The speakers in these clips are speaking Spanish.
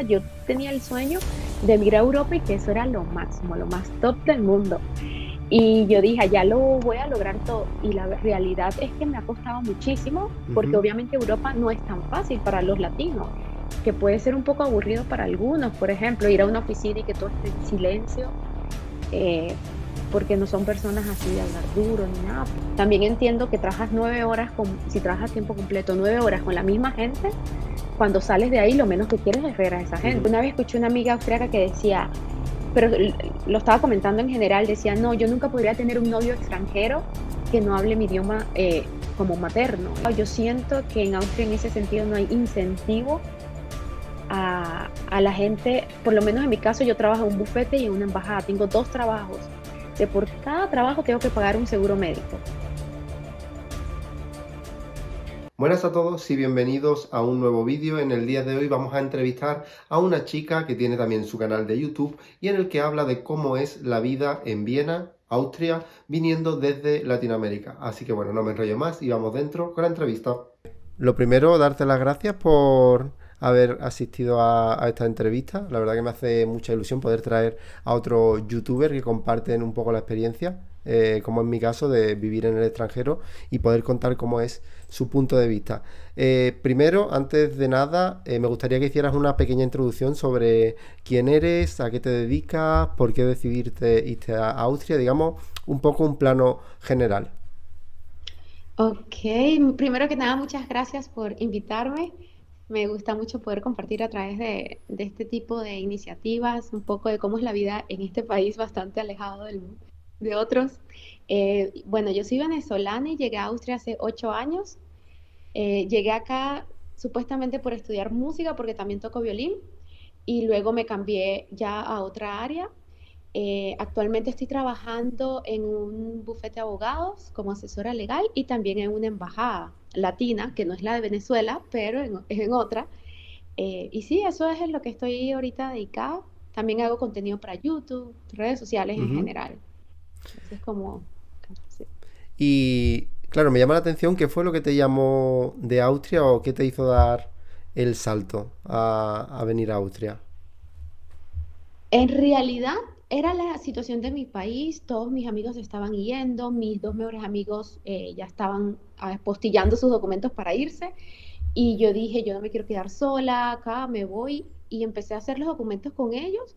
Yo tenía el sueño de emigrar a Europa y que eso era lo máximo, lo más top del mundo. Y yo dije: "Ya lo voy a lograr todo". Y la realidad es que me ha costado muchísimo, porque Ujú. obviamente Europa no es tan fácil para los latinos, que puede ser un poco aburrido para algunos. Por ejemplo, ir a una oficina y que todo esté en silencio, eh, porque no son personas así de hablar duro ni nada. También entiendo que trabajas 9 horas si trabajas a tiempo completo, 9 horas con la misma gente, cuando sales de ahí, lo menos que quieres es ver a esa gente. Ujú. Una vez escuché una amiga austriaca que decía, pero lo estaba comentando en general, decía, no, yo nunca podría tener un novio extranjero que no hable mi idioma como materno. Yo siento que en Austria en ese sentido no hay incentivo a la gente, por lo menos en mi caso yo trabajo en un bufete y en una embajada, tengo dos trabajos, de por cada trabajo tengo que pagar un seguro médico. Buenas a todos y bienvenidos a un nuevo vídeo. En el día de hoy vamos a entrevistar a una chica que tiene también su canal de YouTube y en el que habla de cómo es la vida en Viena, Austria, viniendo desde Latinoamérica. Así que bueno, no me enrollo más y vamos dentro con la entrevista. Lo primero, darte las gracias por haber asistido a esta entrevista. La verdad que me hace mucha ilusión poder traer a otros youtubers que comparten un poco la experiencia, como en mi caso, de vivir en el extranjero y poder contar cómo es su punto de vista. Primero, antes de nada, me gustaría que hicieras una pequeña introducción sobre quién eres, a qué te dedicas, por qué decidirte irte a Austria, digamos, un poco un plano general. Ok, primero que nada, muchas gracias por invitarme. Me gusta mucho poder compartir a través de este tipo de iniciativas un poco de cómo es la vida en este país bastante alejado de otros. Bueno, yo soy venezolana y llegué a Austria hace 8 años. Llegué acá supuestamente por estudiar música porque también toco violín y luego me cambié ya a otra área. Actualmente estoy trabajando en un bufete de abogados como asesora legal y también en una embajada latina, que no es la de Venezuela, pero es en otra. Y sí, eso es en lo que estoy ahorita dedicada. También hago contenido para YouTube, redes sociales en Ujú. general. Eso es como... sí. Y claro, me llama la atención qué fue lo que te llamó de Austria o qué te hizo dar el salto a venir a Austria. En realidad era la situación de mi país, todos mis amigos se estaban yendo, mis dos mejores amigos ya estaban apostillando sus documentos para irse y yo dije, yo no me quiero quedar sola acá, me voy y empecé a hacer los documentos con ellos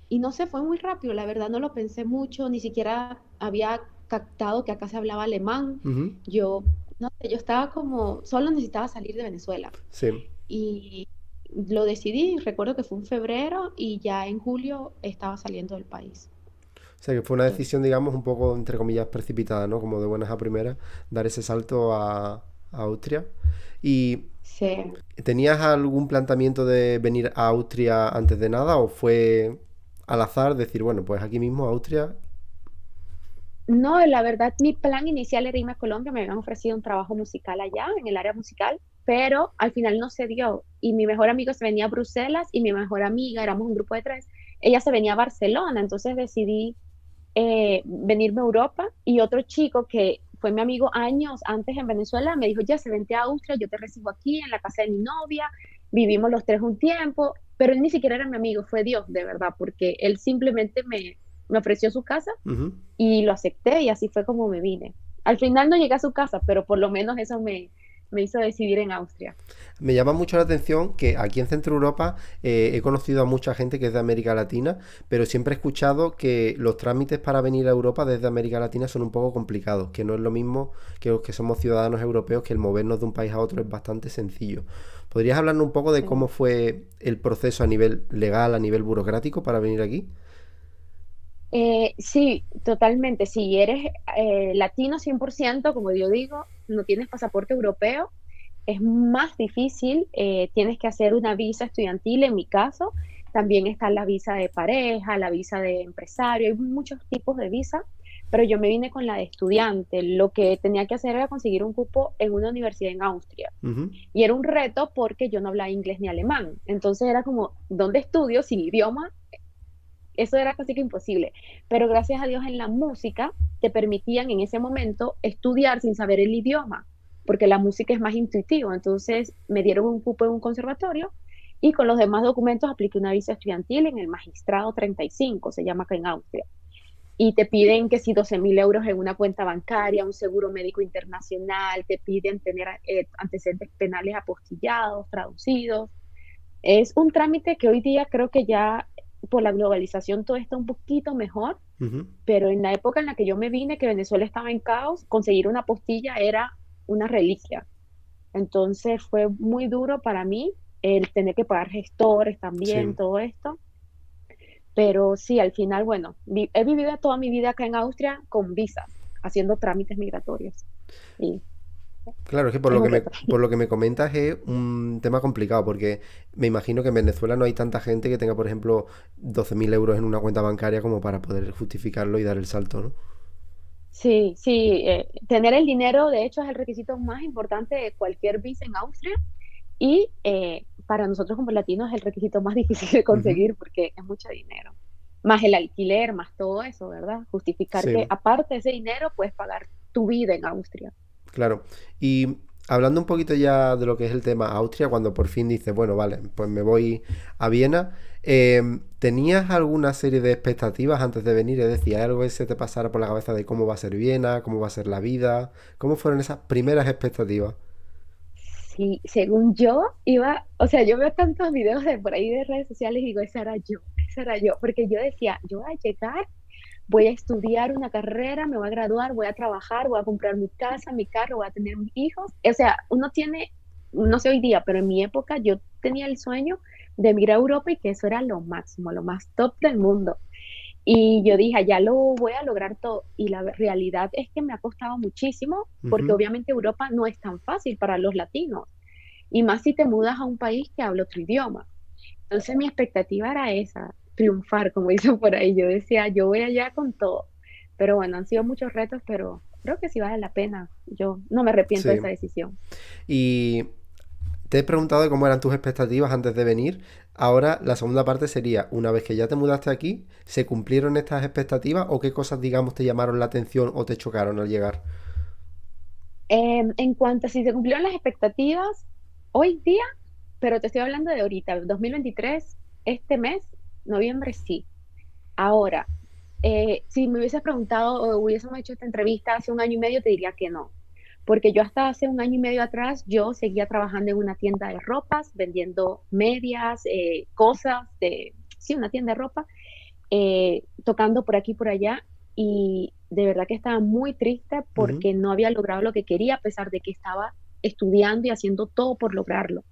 y no sé, fue muy rápido, la verdad no lo pensé mucho, ni siquiera había captado que acá se hablaba alemán, Ujú. yo no sé, yo estaba como, solo necesitaba salir de Venezuela Sí. y lo decidí, recuerdo que fue en febrero y ya en julio estaba saliendo del país. O sea que fue una Entonces, decisión, digamos, un poco, entre comillas, precipitada, ¿no? Como de buenas a primeras, dar ese salto a Austria. ¿Y sí. tenías algún planteamiento de venir a Austria antes de nada o fue al azar decir, bueno, pues aquí mismo, Austria? No, la verdad, mi plan inicial era irme a Colombia, me habían ofrecido un trabajo musical allá, en el área musical, pero al final no se dio. Y mi mejor amigo se venía a Bruselas y mi mejor amiga, éramos un grupo de tres, ella se venía a Barcelona, entonces decidí venirme a Europa y otro chico que fue mi amigo años antes en Venezuela me dijo, ya se vente a Austria, yo te recibo aquí en la casa de mi novia, vivimos los tres un tiempo, pero él ni siquiera era mi amigo, fue Dios de verdad, porque él simplemente me ofreció su casa Ujú. y lo acepté y así fue como me vine. Al final no llegué a su casa, pero por lo menos eso me hizo decidir en Austria. Me llama mucho la atención que aquí en Centro Europa he conocido a mucha gente que es de América Latina, pero siempre he escuchado que los trámites para venir a Europa desde América Latina son un poco complicados, que no es lo mismo que los que somos ciudadanos europeos, que el movernos de un país a otro es bastante sencillo. ¿Podrías hablarnos un poco de cómo Sí. fue el proceso a nivel legal, a nivel burocrático para venir aquí? Sí, totalmente. Si eres latino 100%, como yo digo, no tienes pasaporte europeo, es más difícil. Tienes que hacer una visa estudiantil, en mi caso. También está la visa de pareja, la visa de empresario, hay muchos tipos de visa, pero yo me vine con la de estudiante. Lo que tenía que hacer era conseguir un cupo en una universidad en Austria. Ujú. Y era un reto porque yo no hablaba inglés ni alemán. Entonces era como, ¿dónde estudio sin idioma? Eso era casi que imposible. Pero gracias a Dios en la música te permitían en ese momento estudiar sin saber el idioma, porque la música es más intuitiva. Entonces me dieron un cupo en un conservatorio y con los demás documentos apliqué una visa estudiantil en el magistrado 35, se llama acá en Austria. Y te piden que si 12.000 euros en una cuenta bancaria, un seguro médico internacional, te piden tener antecedentes penales apostillados, traducidos. Es un trámite que hoy día creo que ya por la globalización todo está un poquito mejor, Ujú. pero en la época en la que yo me vine, que Venezuela estaba en caos, conseguir una apostilla era una reliquia. Entonces fue muy duro para mí el tener que pagar gestores también, Sí. todo esto. Pero sí, al final, bueno, he vivido toda mi vida acá en Austria con visas, haciendo trámites migratorios. Y Claro, es que es un reto. por lo que me comentas es un tema complicado, porque me imagino que en Venezuela no hay tanta gente que tenga, por ejemplo, 12.000 euros en una cuenta bancaria como para poder justificarlo y dar el salto, ¿no? Sí, sí, tener el dinero, de hecho, es el requisito más importante de cualquier visa en Austria y para nosotros como latinos es el requisito más difícil de Ujú. conseguir porque es mucho dinero. Más el alquiler, más todo eso, ¿verdad? Justificar que Sí. aparte de ese dinero puedes pagar tu vida en Austria. Claro. Y hablando un poquito ya de lo que es el tema Austria, cuando por fin dices, bueno, vale, pues me voy a Viena, ¿tenías alguna serie de expectativas antes de venir? Es decir, ¿hay algo que se te pasara por la cabeza de cómo va a ser Viena, cómo va a ser la vida? ¿Cómo fueron esas primeras expectativas? Sí, según yo iba, o sea, yo veo tantos videos de por ahí de redes sociales y digo, esa era yo, porque yo decía, yo voy a llegar, voy a estudiar una carrera, me voy a graduar, voy a trabajar, voy a comprar mi casa, mi carro, voy a tener mis hijos. O sea, uno tiene, no sé hoy día, pero en mi época yo tenía el sueño de emigrar a Europa y que eso era lo máximo, lo más top del mundo. Y yo dije, ya lo voy a lograr todo. Y la realidad es que me ha costado muchísimo, porque Ujú. obviamente Europa no es tan fácil para los latinos. Y más si te mudas a un país que habla otro idioma. Entonces mi expectativa era esa, triunfar, como dicen por ahí. Yo decía, yo voy allá con todo. Pero bueno, han sido muchos retos, pero creo que sí vale la pena. Yo no me arrepiento de Sí. esa decisión. Y te he preguntado de cómo eran tus expectativas antes de venir. Ahora la segunda parte sería, una vez que ya te mudaste aquí, ¿se cumplieron estas expectativas o qué cosas, digamos, te llamaron la atención o te chocaron al llegar? En cuanto a si se cumplieron las expectativas, hoy día, pero te estoy hablando de ahorita, 2023, este mes, noviembre, sí. Ahora, si me hubieses preguntado o hubiésemos hecho esta entrevista hace un año y medio, te diría que no. Porque yo hasta hace un año y medio atrás, yo seguía trabajando en una tienda de ropas, vendiendo medias, cosas, sí, una tienda de ropa, tocando por aquí y por allá. Y de verdad que estaba muy triste Ujú. porque no había logrado lo que quería, a pesar de que estaba estudiando y haciendo todo por lograrlo.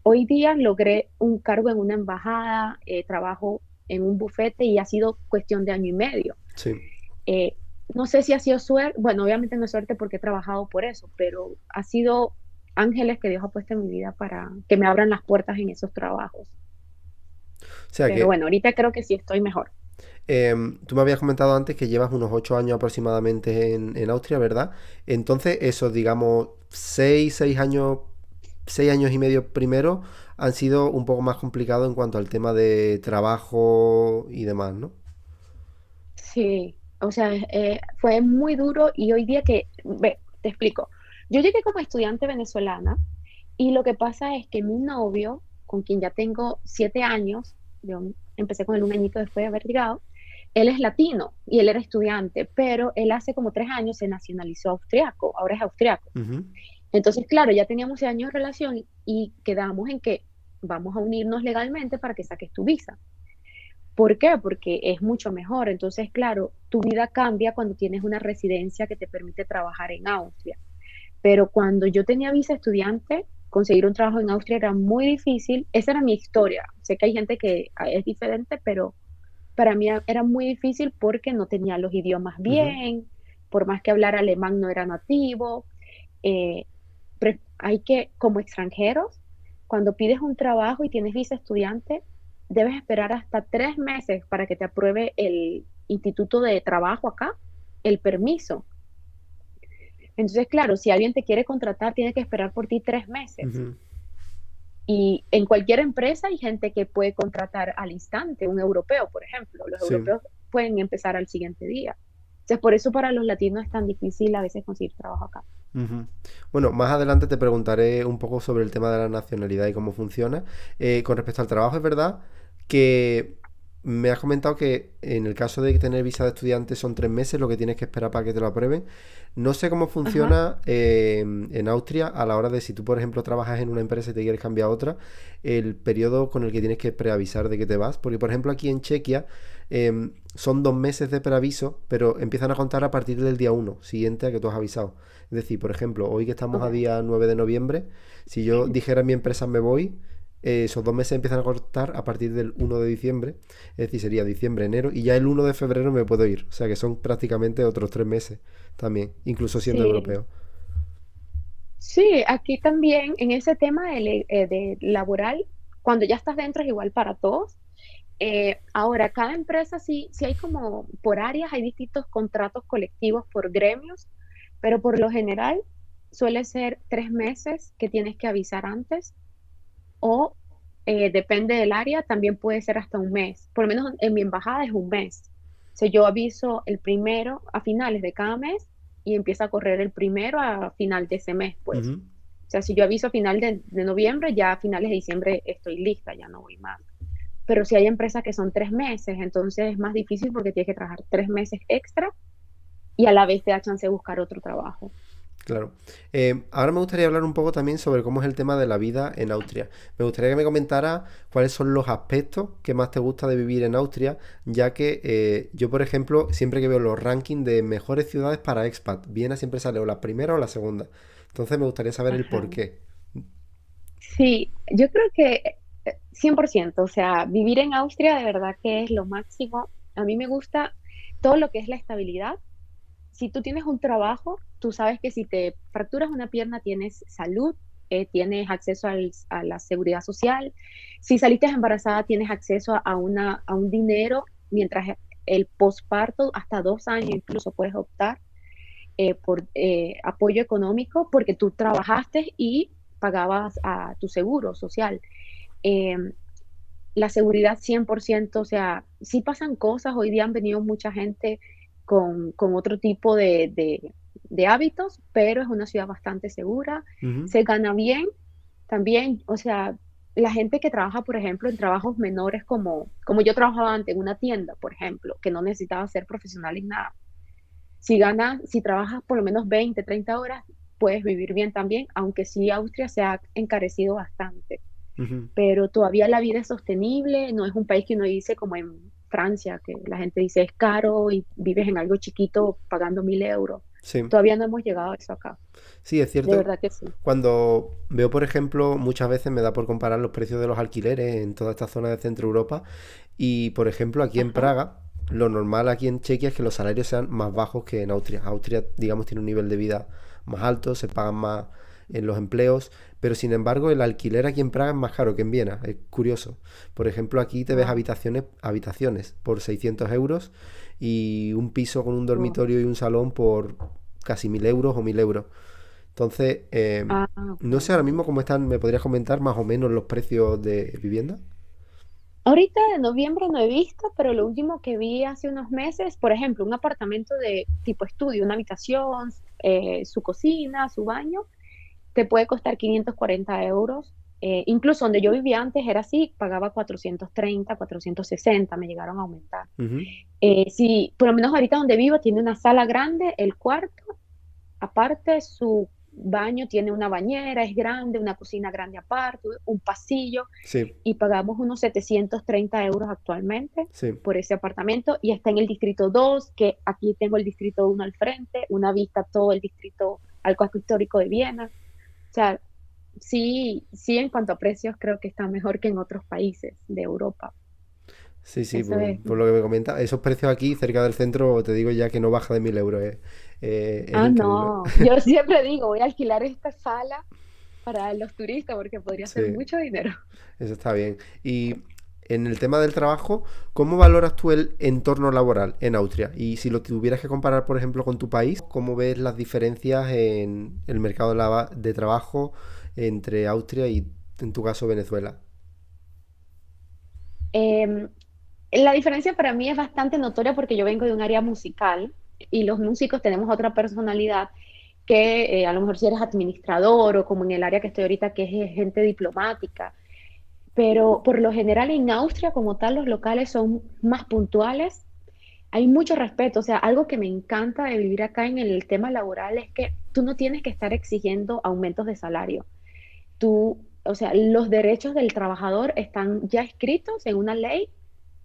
Hoy día logré un cargo en una embajada, trabajo en un bufete y ha sido cuestión de año y medio. Sí. Eh, no sé si ha sido suerte, bueno, obviamente no es suerte porque he trabajado por eso, pero ha sido ángeles que Dios ha puesto en mi vida para que me abran las puertas en esos trabajos. O sea Pero que bueno, ahorita creo que sí estoy mejor. tú me habías comentado antes que llevas unos 8 años aproximadamente en Austria, ¿verdad? Entonces, esos, digamos, 6 años, 6 años y medio primero han sido un poco más complicados en cuanto al tema de trabajo y demás, ¿no? Sí, o sea, fue muy duro y hoy día que, ve, te explico, yo llegué como estudiante venezolana y lo que pasa es que mi novio, con quien ya tengo 7 años, yo empecé con él un añito después de haber llegado, él es latino y él era estudiante, pero él hace como 3 años se nacionalizó austriaco, ahora es austriaco. Ujú. Entonces, claro, ya teníamos 6 años de relación y quedamos en que vamos a unirnos legalmente para que saques tu visa. ¿Por qué? Porque es mucho mejor. Entonces, claro, tu vida cambia cuando tienes una residencia que te permite trabajar en Austria. Pero cuando yo tenía visa estudiante, conseguir un trabajo en Austria era muy difícil. Esa era mi historia. Sé que hay gente que es diferente, pero para mí era muy difícil porque no tenía los idiomas Ujú. bien, por más que hablar alemán no era nativo. Eh, hay que, como extranjeros, cuando pides un trabajo y tienes visa estudiante, debes esperar hasta 3 meses para que te apruebe el instituto de trabajo acá, el permiso. Entonces, claro, si alguien te quiere contratar, tiene que esperar por ti 3 meses. Ujú. Y en cualquier empresa hay gente que puede contratar al instante, un europeo, por ejemplo. Los Sí. europeos pueden empezar al siguiente día. Entonces, por eso para los latinos es tan difícil a veces conseguir trabajo acá. Ujú. Bueno, más adelante te preguntaré un poco sobre el tema de la nacionalidad y cómo funciona. Con respecto al trabajo, es verdad que me has comentado que en el caso de tener visa de estudiante son 3 meses lo que tienes que esperar para que te lo aprueben. No sé cómo Ajá, funciona en Austria a la hora de si tú, por ejemplo, trabajas en una empresa y te quieres cambiar a otra, el periodo con el que tienes que preavisar de que te vas. Porque, por ejemplo, aquí en Chequia son 2 meses de preaviso, pero empiezan a contar a partir del día 1 siguiente a que tú has avisado. Es decir, por ejemplo, hoy que estamos a ok. día 9 de noviembre, si yo dijera en mi empresa me voy, esos 2 meses empiezan a cortar a partir del 1 de diciembre, es decir, sería diciembre, enero, y ya el 1 de febrero me puedo ir. O sea que son prácticamente otros 3 meses también, incluso siendo Sí, europeo. sí, aquí también en ese tema de laboral, cuando ya estás dentro es igual para todos. Ahora, cada empresa sí hay como por áreas, hay distintos contratos colectivos por gremios, pero por lo general suele ser 3 meses que tienes que avisar antes o depende del área, también puede ser hasta un mes. Por lo menos en mi embajada es un mes. O sea, yo aviso el primero a finales de cada mes y empieza a correr el primero a final de ese mes, pues. Ujú. O sea, si yo aviso a final de noviembre, ya a finales de diciembre estoy lista, ya no voy más. Pero si hay empresas que son 3 meses, entonces es más difícil porque tienes que trabajar 3 meses extra y a la vez te da chance de buscar otro trabajo. Claro. Ahora me gustaría hablar un poco también sobre cómo es el tema de la vida en Austria. Me gustaría que me comentara cuáles son los aspectos que más te gusta de vivir en Austria, ya que yo, por ejemplo, siempre que veo los rankings de mejores ciudades para expat, Viena siempre sale o la primera o la segunda. Entonces me gustaría saber el Ajá. por qué. Sí, yo creo que 100%, o sea, vivir en Austria de verdad que es lo máximo. A mí me gusta todo lo que es la estabilidad. Si tú tienes un trabajo, tú sabes que si te fracturas una pierna tienes salud, tienes acceso a la seguridad social. Si saliste embarazada, tienes acceso a un dinero, mientras el posparto, hasta 2 años incluso puedes optar por apoyo económico porque tú trabajaste y pagabas a tu seguro social. Eh, la seguridad 100%, o sea, sí pasan cosas, hoy día han venido mucha gente con otro tipo de hábitos, pero es una ciudad bastante segura, Ujú. se gana bien también, o sea, la gente que trabaja, por ejemplo, en trabajos menores como yo trabajaba antes en una tienda, por ejemplo, que no necesitaba ser profesional en nada. Si trabajas por lo menos 20, 30 horas, puedes vivir bien también, aunque sí Austria se ha encarecido bastante, Ujú. pero todavía la vida es sostenible, no es un país que uno dice como en Francia, que la gente dice es caro y vives en algo chiquito pagando 1.000 euros. Sí. Todavía no hemos llegado a eso acá, Sí, es de cierto. verdad que sí. Cuando veo, por ejemplo, muchas veces me da por comparar los precios de los alquileres en toda esta zona de Centro Europa y, por ejemplo, aquí en Ajá. Praga, lo normal aquí en Chequia es que los salarios sean más bajos que en Austria. Austria, digamos, tiene un nivel de vida más alto, se pagan más en los empleos, pero sin embargo el alquiler aquí en Praga es más caro que en Viena. Es curioso. Por ejemplo, aquí te ves Wow. habitaciones por 600 euros y un piso con un Wow. dormitorio y un salón por casi 1.000 euros o 1.000 euros. Entonces, Ah, no sé ok. ahora mismo cómo están, ¿me podrías comentar más o menos los precios de vivienda? Ahorita de noviembre no he visto, pero lo último que vi hace unos meses, por ejemplo, un apartamento de tipo estudio, una habitación, su cocina, su baño, te puede costar 540 euros. Incluso donde yo vivía antes era así, pagaba 430, 460, me llegaron a aumentar. Ujú. Sí, por lo menos ahorita donde vivo tiene una sala grande, el cuarto, aparte su baño tiene una bañera, es grande, una cocina grande aparte, un pasillo, Sí, y pagamos unos 730 euros actualmente sí. por ese apartamento y está en el distrito 2, que aquí tengo el distrito 1 al frente, una vista a todo el distrito al casco histórico de Viena. O sea, sí, sí, en cuanto a precios, creo que está mejor que en otros países de Europa. Sí, sí, Eso es. por lo que me comenta. Esos precios aquí, cerca del centro, te digo ya que no baja de 1.000 euros. Es Ah, increíble. no. Yo siempre digo, voy a alquilar esta sala para los turistas porque podría ser Sí, mucho dinero. eso está bien. Y en el tema del trabajo, ¿cómo valoras tú el entorno laboral en Austria? Y si lo tuvieras que comparar, por ejemplo, con tu país, ¿cómo ves las diferencias en el mercado de trabajo entre Austria y, en tu caso, Venezuela? Em, la diferencia para mí es bastante notoria porque yo vengo de un área musical y los músicos tenemos otra personalidad. que a lo mejor si eres administrador o como en el área que estoy ahorita, que es gente diplomática. Pero por lo general en Austria como tal los locales son más puntuales, hay mucho respeto, o sea, algo que me encanta de vivir acá en el tema laboral es que tú no tienes que estar exigiendo aumentos de salario. Tú, o sea, los derechos del trabajador están ya escritos en una ley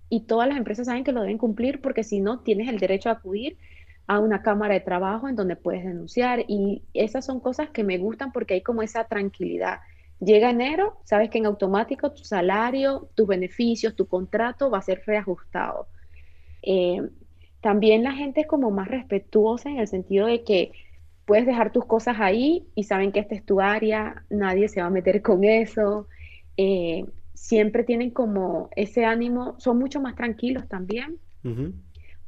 y todas las empresas saben que lo deben cumplir porque si no, tienes el derecho a acudir a una cámara de trabajo en donde puedes denunciar y esas son cosas que me gustan porque hay como esa tranquilidad. Llega enero, sabes que en automático tu salario, tus beneficios, tu contrato va a ser reajustado. Eh, También la gente es como más respetuosa en el sentido de que puedes dejar tus cosas ahí y saben que esta es tu área, nadie se va a meter con eso. Siempre tienen como ese ánimo, son mucho más tranquilos también. Ujú.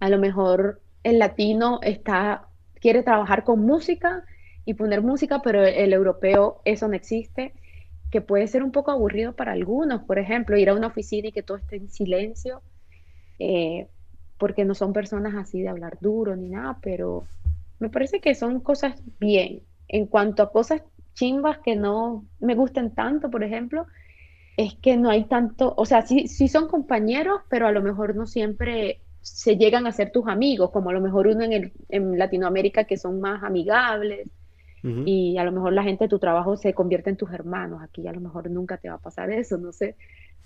A lo mejor el latino quiere trabajar con música y poner música, pero el europeo eso no existe, que puede ser un poco aburrido para algunos. Por ejemplo, ir a una oficina y que todo esté en silencio eh, porque no son personas así de hablar duro ni nada, pero me parece que son cosas bien. En cuanto a cosas chimbas que no me gusten tanto, por ejemplo, es que no hay tanto, o sea, sí, sí son compañeros, pero a lo mejor no siempre se llegan a ser tus amigos, como a lo mejor uno en Latinoamérica que son más amigables Ujú. y a lo mejor la gente de tu trabajo se convierte en tus hermanos. Aquí a lo mejor nunca te va a pasar eso, no sé,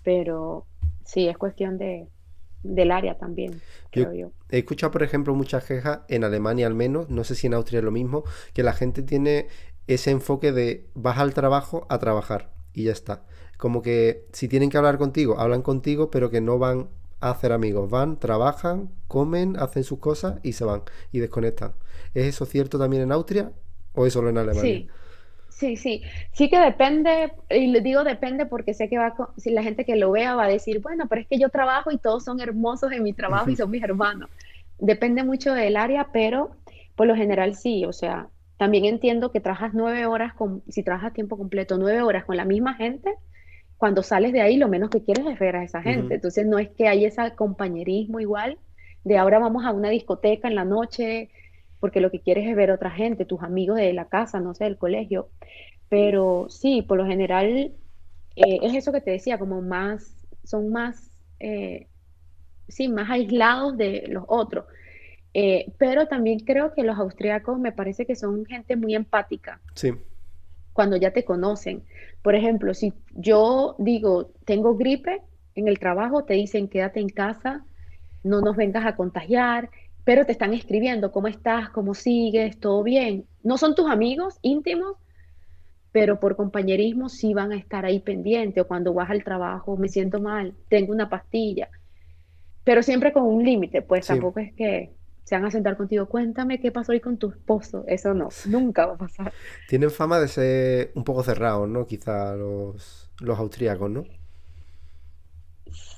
pero sí, es cuestión del área también, Yo creo yo. he escuchado, por ejemplo, muchas quejas, en Alemania al menos, no sé si en Austria es lo mismo, que la gente tiene ese enfoque de vas al trabajo a trabajar y ya está. Como que si tienen que hablar contigo, hablan contigo, pero que no van a hacer amigos. Van, trabajan, comen, hacen sus cosas y se van y desconectan. ¿Es eso cierto también en Austria o es solo en Alemania? Sí, sí, sí. Sí que depende, y le digo depende porque sé que si la gente que lo vea va a decir, bueno, pero es que yo trabajo y todos son hermosos en mi trabajo y son mis hermanos. Depende mucho del área, pero por lo general sí, o sea, también entiendo que trabajas 9 horas si trabajas tiempo completo, 9 horas con la misma gente, cuando sales de ahí lo menos que quieres es ver a esa gente. Ujú. Entonces no es que hay ese compañerismo igual de ahora vamos a una discoteca en la noche porque lo que quieres es ver a otra gente, tus amigos de la casa, no sé, del colegio. Pero sí, por lo general es eso que te decía, como más, son más, sí, más aislados de los otros. Pero también creo que los austriacos me parece que son gente muy empática Sí, cuando ya te conocen. Por ejemplo, si yo digo, tengo gripe en el trabajo, te dicen quédate en casa, no nos vengas a contagiar, pero te están escribiendo, ¿cómo estás? ¿Cómo sigues? ¿Todo bien? No son tus amigos íntimos, pero por compañerismo sí van a estar ahí pendiente o cuando vas al trabajo, me siento mal, tengo una pastilla, pero siempre con un límite, pues sí. tampoco es que se van a sentar contigo, cuéntame qué pasó hoy con tu esposo, eso no, nunca va a pasar. Tienen fama de ser un poco cerrados, ¿no? Quizá los austríacos, ¿no?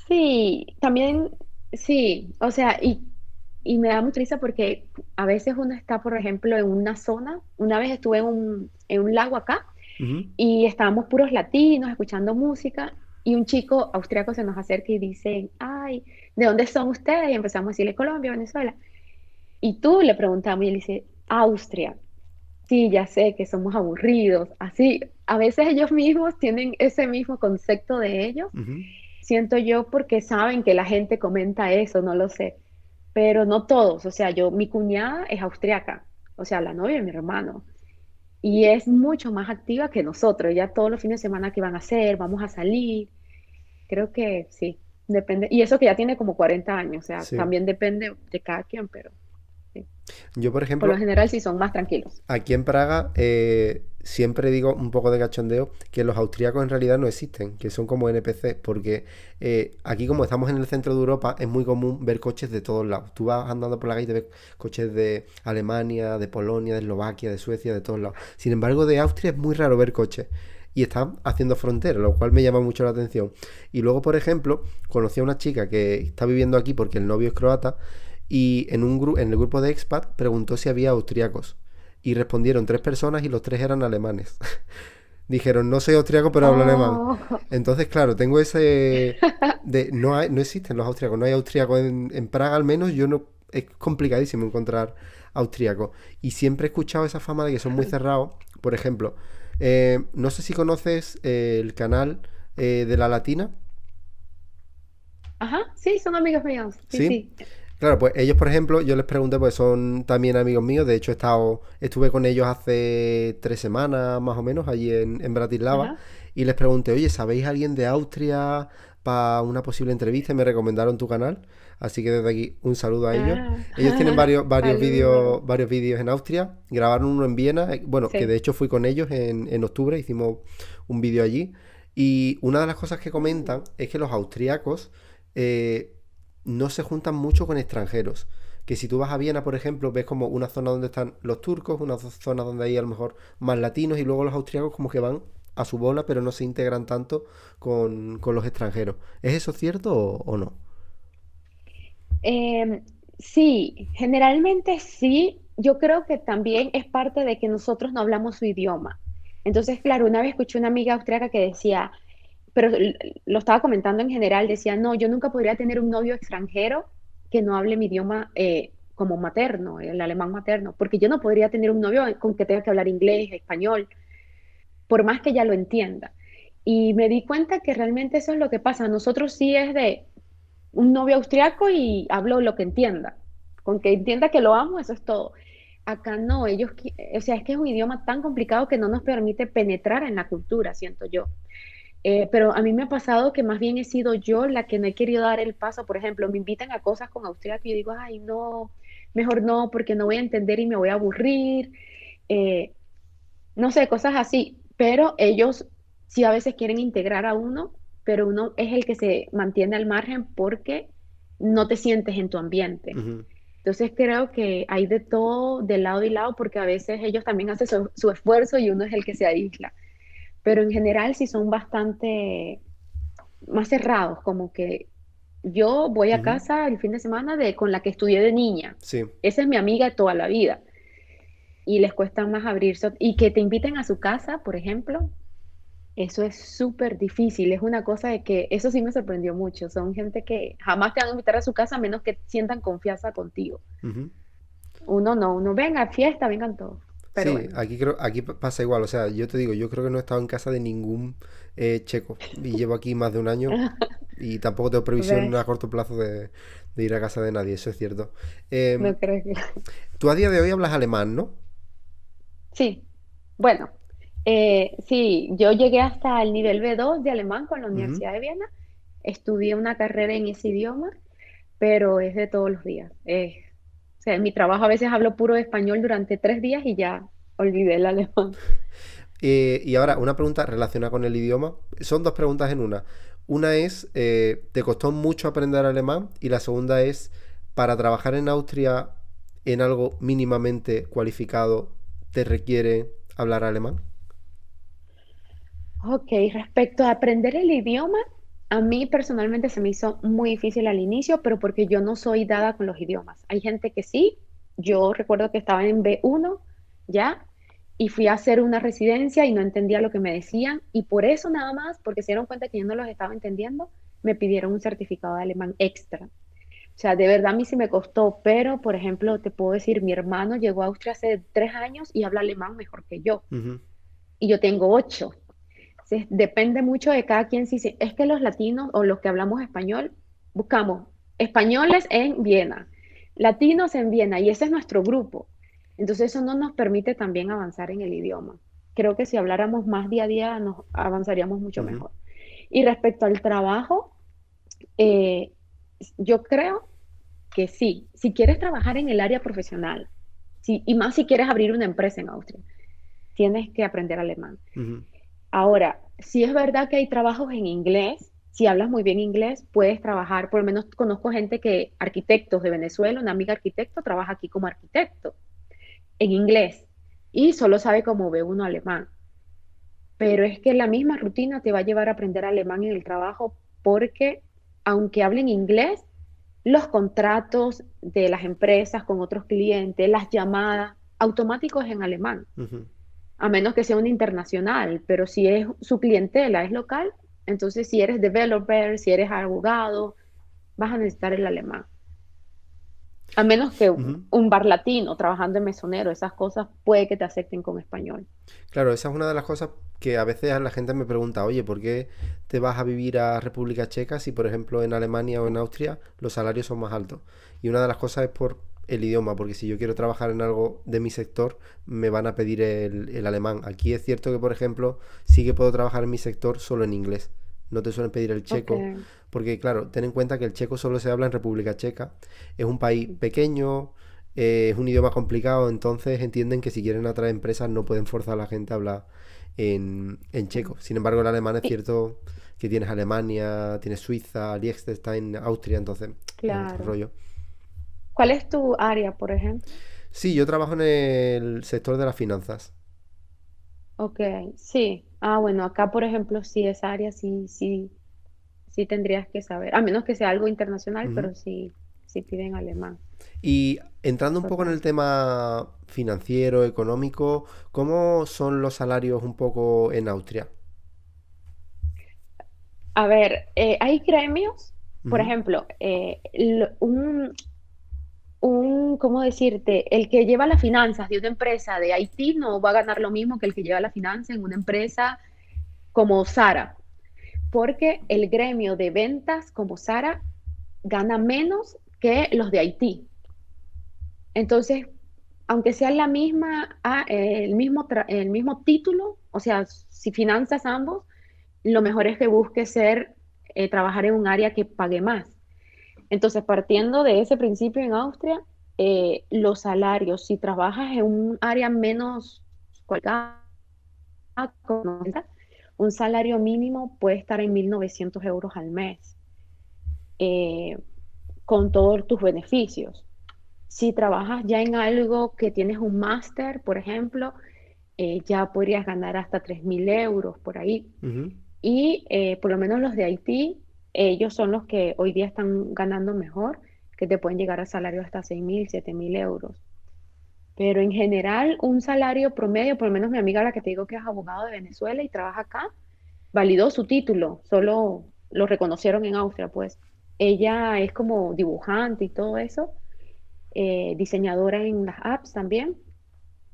Sí, también, sí, o sea, y me da mucha risa porque a veces uno está, por ejemplo, en una zona, una vez estuve en un lago acá, Ujú. y estábamos puros latinos escuchando música y un chico austriaco se nos acerca y dice, ay, ¿de dónde son ustedes? Y empezamos a decirle Colombia, Venezuela. Y tú le preguntamos y él dice, Austria. Sí, ya sé que somos aburridos. Así, a veces ellos mismos tienen ese mismo concepto de ellos. Ujú. Siento yo porque saben que la gente comenta eso, no lo sé. Pero no todos. O sea, mi cuñada es austriaca. O sea, la novia de mi hermano y es mucho más activa que nosotros. Ya todos los fines de semana que van a hacer, vamos a salir. Creo que sí, depende. Y eso que ya tiene como 40 años, o sea, Sí. también depende de cada quien, pero sí. Yo, por Por lo ejemplo, general sí son más tranquilos. aquí en Praga siempre digo un poco de cachondeo que los austríacos en realidad no existen, que son como NPC, porque aquí como estamos en el centro de Europa es muy común ver coches de todos lados. Tú vas andando por la calle y te ves coches de Alemania, de Polonia, de Eslovaquia, de Suecia, de todos lados. Sin embargo, de Austria es muy raro ver coches. Y están haciendo frontera, lo cual me llama mucho la atención. Y luego, por ejemplo, conocí a una chica que está viviendo aquí porque el novio es croata y en el grupo de expat preguntó si había austríacos y respondieron tres personas y los tres eran alemanes. Dijeron, no soy austriaco, pero hablo alemán. Oh, Entonces, claro, tengo ese no existen los austriacos, no hay austriacos en Praga al menos, yo no, es complicadísimo encontrar austríacos. Y siempre he escuchado esa fama de que son muy cerrados. Por ejemplo, no sé si conoces el canal de La Latina, Ajá, sí, son amigos míos. Sí, ¿sí? sí. Claro, pues ellos, por ejemplo, yo les pregunté, pues son también amigos míos. De hecho, estuve con ellos hace 3 semanas más o menos allí en Bratislava Ajá. y les pregunté, oye, ¿sabéis alguien de Austria para una posible entrevista? Y me recomendaron tu canal, así que desde aquí un saludo a ellos. Ah, Ellos tienen saludos. varios vídeos en Austria. Grabaron uno en Viena, bueno, que de Sí. hecho fui con ellos en octubre, hicimos un vídeo allí. Y una de las cosas que comentan Mm. es que los austriacos eh, no se juntan mucho con extranjeros. Que si tú vas a Viena, por ejemplo, ves como una zona donde están los turcos, una zona donde hay a lo mejor más latinos y luego los austriacos como que van a su bola, pero no se integran tanto con los extranjeros. ¿Es eso cierto o no? Em, sí, generalmente sí. Yo creo que también es parte de que nosotros no hablamos su idioma. Entonces, claro, una vez escuché una amiga austriaca que decía, pero lo estaba comentando en general, decía, no, yo nunca podría tener un novio extranjero que no hable mi idioma como materno, el alemán materno, porque yo no podría tener un novio con que tenga que hablar inglés, español, por más que ella lo entienda. Y me di cuenta que realmente eso es lo que pasa. Nosotros sí es de un novio austriaco y hablo lo que entienda. Con que entienda que lo amo, eso es todo. Acá no, o sea, es que es un idioma tan complicado que no nos permite penetrar en la cultura, siento yo. Pero a mí me ha pasado que más bien he sido yo la que no he querido dar el paso. Por ejemplo, me invitan a cosas con austriaco y yo digo, ay, no, mejor no, porque no voy a entender y me voy a aburrir. Eh, no sé, cosas así. Pero ellos sí a veces quieren integrar a uno, pero uno es el que se mantiene al margen porque no te sientes en tu ambiente. Ujú, Entonces creo que hay de todo, de lado y lado, porque a veces ellos también hacen su esfuerzo y uno es el que se aísla. Pero en general sí son bastante más cerrados, como que yo voy a ujú. casa el fin de semana con la que estudié de niña. Sí. Esa es mi amiga de toda la vida y les cuesta más abrirse. Y que te inviten a su casa, por ejemplo, eso es súper difícil. Es una cosa de que eso sí me sorprendió mucho. Son gente que jamás te van a invitar a su casa a menos que sientan confianza contigo. Ujú. Uno no, uno venga, fiesta, vengan todos. Pero Sí, bueno. aquí pasa igual. O sea, yo te digo, yo creo que no he estado en casa de ningún checo y llevo aquí más de un año y tampoco tengo previsión a ¿Ves? corto plazo de ir a casa de nadie, eso es cierto. No Em, creo que... Tú a día de hoy hablas alemán, ¿no? Sí, bueno, sí, yo llegué hasta el nivel B2 de alemán con la Ujú. Universidad de Viena. Estudié una carrera en ese idioma, pero es de todos los días. O sea, en mi trabajo a veces hablo puro español durante 3 días y ya olvidé el alemán. Y ahora, una pregunta relacionada con el idioma. Son dos preguntas en una. Una es, ¿te costó mucho aprender alemán? Y la segunda es, para trabajar en Austria en algo mínimamente cualificado, ¿te requiere hablar alemán? Ok, respecto a aprender el idioma, a mí personalmente se me hizo muy difícil al inicio, pero porque yo no soy dada con los idiomas. Hay gente que sí, yo recuerdo que estaba en B1 ya, y fui a hacer una residencia y no entendía lo que me decían, y por eso nada más, porque se dieron cuenta que yo no los estaba entendiendo, me pidieron un certificado de alemán extra. O sea, de verdad a mí sí me costó, pero por ejemplo, te puedo decir, mi hermano llegó a Austria hace 3 años y habla alemán mejor que yo, Ujú, y yo tengo 8. Depende mucho de cada quien. Si es que los latinos o los que hablamos español, buscamos españoles en Viena, latinos en Viena, y ese es nuestro grupo. Entonces eso no nos permite también avanzar en el idioma. Creo que si habláramos más día a día, nos avanzaríamos mucho ujú, mejor. Y respecto al trabajo, eh, yo creo que sí, si quieres trabajar en el área profesional, y más si quieres abrir una empresa en Austria, tienes que aprender alemán. ujú, Ahora, si es verdad que hay trabajos en inglés, si hablas muy bien inglés, puedes trabajar, por lo menos conozco gente que, arquitectos de Venezuela, una amiga arquitecto, trabaja aquí como arquitecto en inglés y solo sabe cómo ve uno alemán. Pero es que la misma rutina te va a llevar a aprender alemán en el trabajo porque aunque hablen inglés, los contratos de las empresas con otros clientes, las llamadas, automáticos en alemán ujú. a menos que sea una internacional, pero si es su clientela es local, entonces si eres developer, si eres abogado, vas a necesitar el alemán. A menos que Ujú. un bar latino trabajando en mesonero, esas cosas puede que te acepten con español. Claro, esa es una de las cosas que a veces la gente me pregunta, oye, ¿por qué te vas a vivir a República Checa si, por ejemplo, en Alemania o en Austria los salarios son más altos? Y una de las cosas es por el idioma, porque si yo quiero trabajar en algo de mi sector, me van a pedir el alemán. Aquí es cierto que, por ejemplo, sí que puedo trabajar en mi sector solo en inglés. No te suelen pedir el Ok. checo, porque claro, ten en cuenta que el checo solo se habla en República Checa. Es un país pequeño, es un idioma complicado, entonces entienden que si quieren atraer empresas no pueden forzar a la gente a hablar en checo. Sin embargo, el alemán es Y, cierto que tienes Alemania, tienes Suiza, Liechtenstein, Austria, entonces es otro claro. rollo. ¿Cuál es tu área, por ejemplo? Sí, yo trabajo en el sector de las finanzas. Ok, sí. Ah, bueno, acá, por ejemplo, sí, esa área sí, sí, sí tendrías que saber. A menos que sea algo internacional, Ujú. pero sí, sí piden alemán. Y entrando un poco en Total. el tema financiero, económico, ¿cómo son los salarios un poco en Austria? A ver, hay gremios, por Ujú, ejemplo, ¿cómo decirte? El que lleva las finanzas de una empresa de Haití no va a ganar lo mismo que el que lleva la finanza en una empresa como Sara, porque el gremio de ventas como Sara gana menos que los de Haití. Entonces, aunque sea la misma, el mismo título, o sea, si finanzas ambos, lo mejor es que busque trabajar en un área que pague más. Entonces, partiendo de ese principio en Austria, los salarios, si trabajas en un área menos cualificada, un salario mínimo puede estar en 1.900 euros al mes, eh, con todos tus beneficios. Si trabajas ya en algo que tienes un máster, por ejemplo, ya podrías ganar hasta 3.000 euros por ahí. ujú, Y por lo menos los de Haití, ellos son los que hoy día están ganando mejor, que te pueden llegar a salario hasta 6.000, 7.000 euros. Pero en general, un salario promedio, por lo menos mi amiga, la que te digo que es abogado de Venezuela y trabaja acá, validó su título, solo lo reconocieron en Austria, pues. Ella es como dibujante y todo eso, diseñadora en las apps también,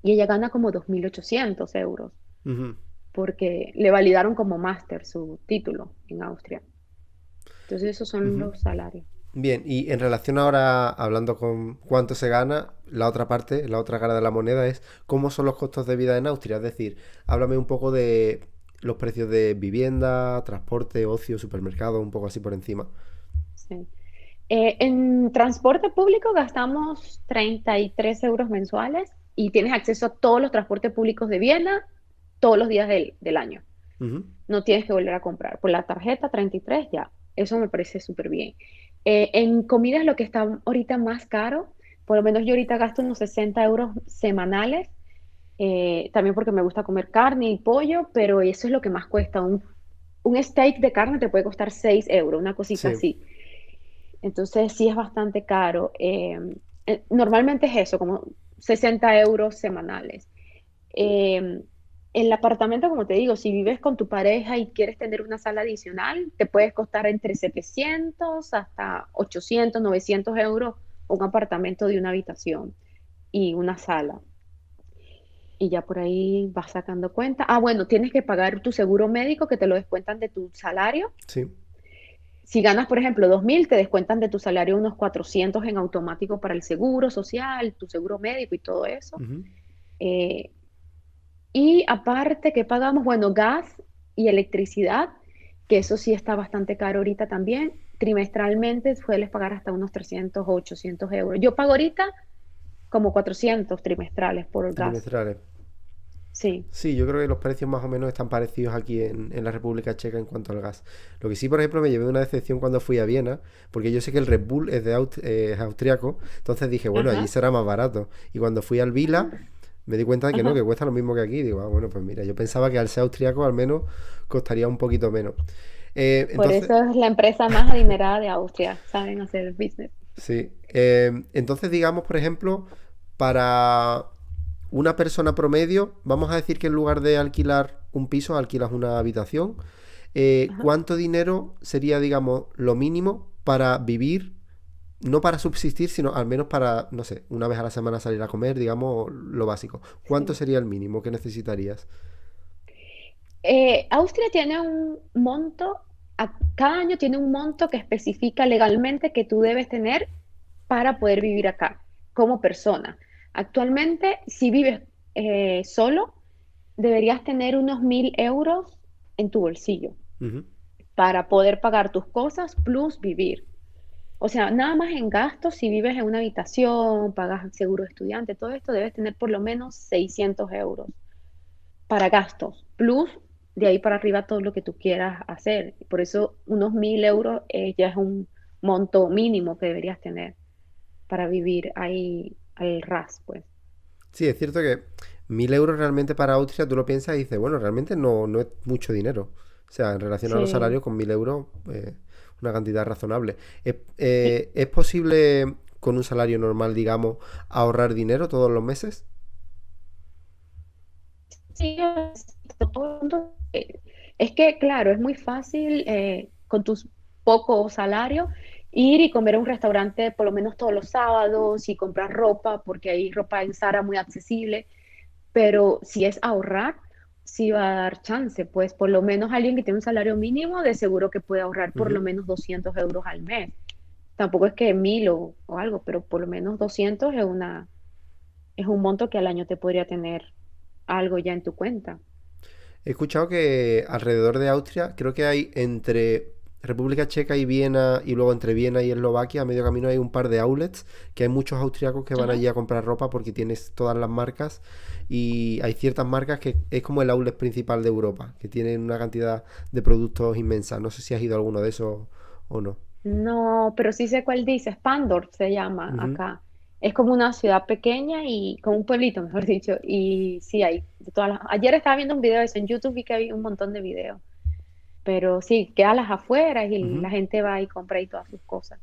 y ella gana como 2.800 euros, ujú. porque le validaron como máster su título en Austria. Entonces esos son Ujú. los salarios. Bien, y en relación ahora, hablando con cuánto se gana, la otra parte, la otra cara de la moneda es cómo son los costos de vida en Austria. Es decir, háblame un poco de los precios de vivienda, transporte, ocio, supermercado, un poco así por encima. Sí. En transporte público gastamos 33 euros mensuales y tienes acceso a todos los transportes públicos de Viena todos los días del año. Ujú, No tienes que volver a comprar. Por la tarjeta 33 ya. Eso me parece súper bien. En comidas lo que está ahorita más caro, por lo menos yo ahorita gasto unos 60 euros semanales, también porque me gusta comer carne y pollo, pero eso es lo que más cuesta. Un steak de carne te puede costar 6 euros, una cosita sí. así. Entonces sí es bastante caro. Normalmente es eso, como 60 euros semanales. Eh, el apartamento, como te digo, si vives con tu pareja y quieres tener una sala adicional, te puede costar entre 700 hasta 800, 900 euros un apartamento de una habitación y una sala. Y ya por ahí vas sacando cuenta. Ah, bueno, tienes que pagar tu seguro médico que te lo descuentan de tu salario. Sí. Si ganas, por ejemplo, 2.000, te descuentan de tu salario unos 400 en automático para el seguro social, tu seguro médico y todo eso. Ujú, Eh, y aparte que pagamos, bueno, gas y electricidad, que eso sí está bastante caro ahorita también. Trimestralmente sueles pagar hasta unos 300 o 800 euros. Yo pago ahorita como 400 trimestrales por gas. trimestrales. Sí. Sí, yo creo que los precios más o menos están parecidos aquí en la República Checa en cuanto al gas. Lo que sí, por ejemplo, me llevé una decepción cuando fui a Viena, porque yo sé que el Red Bull es austriaco, entonces dije, bueno, allí Ajá. será más barato. Y cuando fui al Vila, me di cuenta de que no, Ajá. que cuesta lo mismo que aquí. Digo, ah, bueno, pues mira, yo pensaba que al ser austriaco al menos costaría un poquito menos. Por Entonces, eso es la empresa más adinerada de Austria. Saben hacer business. sí. Entonces, digamos, por ejemplo, para una persona promedio, vamos a decir que en lugar de alquilar un piso, alquilas una habitación. Ajá. ¿Cuánto dinero sería, digamos, lo mínimo para vivir? no para subsistir, sino al menos para, no sé, una vez a la semana salir a comer, digamos, lo básico. ¿Cuánto Sí. sería el mínimo que necesitarías? Austria tiene un monto, cada año tiene un monto que especifica legalmente que tú debes tener para poder vivir acá como persona. Actualmente, si vives solo, deberías tener unos 1.000 euros en tu bolsillo Ujú. para poder pagar tus cosas plus vivir. O sea, nada más en gastos, si vives en una habitación, pagas seguro de estudiante, todo esto debes tener por lo menos 600 euros para gastos, plus de ahí para arriba todo lo que tú quieras hacer. Por eso unos 1.000 euros ya es un monto mínimo que deberías tener para vivir ahí al ras, pues. Sí, es cierto que 1.000 euros realmente para Austria, tú lo piensas y dices, bueno, realmente no es mucho dinero. O sea, en relación a los Sí. salarios, con 1.000 euros, una cantidad razonable. Y, ¿Es posible con un salario normal, digamos, ahorrar dinero todos los meses? sí, todo el mundo, es que, claro, es muy fácil con tus pocos salarios ir y comer a un restaurante por lo menos todos los sábados y comprar ropa, porque hay ropa en Zara muy accesible, pero si es ahorrar, sí va a dar chance, pues por lo menos alguien que tiene un salario mínimo, de seguro que puede ahorrar por lo Ujú. menos 200 euros al mes. Tampoco es que 1.000 o algo, pero por lo menos 200 es un monto que al año te podría tener algo ya en tu cuenta. He escuchado que alrededor de Austria, creo que hay entre República Checa y Viena, y luego entre Viena y Eslovaquia, a medio camino hay un par de outlets, que hay muchos austriacos que van Ajá. allí a comprar ropa porque tienes todas las marcas, y hay ciertas marcas que es como el outlet principal de Europa, que tienen una cantidad de productos inmensa. No sé si has ido a alguno de esos o no. No, pero sí sé cuál dice, Spandorf se llama Ujú. acá. Es como una ciudad pequeña y como un pueblito, mejor dicho. Y sí, hay de todas las... Ayer estaba viendo un video de eso en YouTube y que hay un montón de videos. Pero sí, queda a las afueras y Ujú. la gente va y compra y todas sus cosas.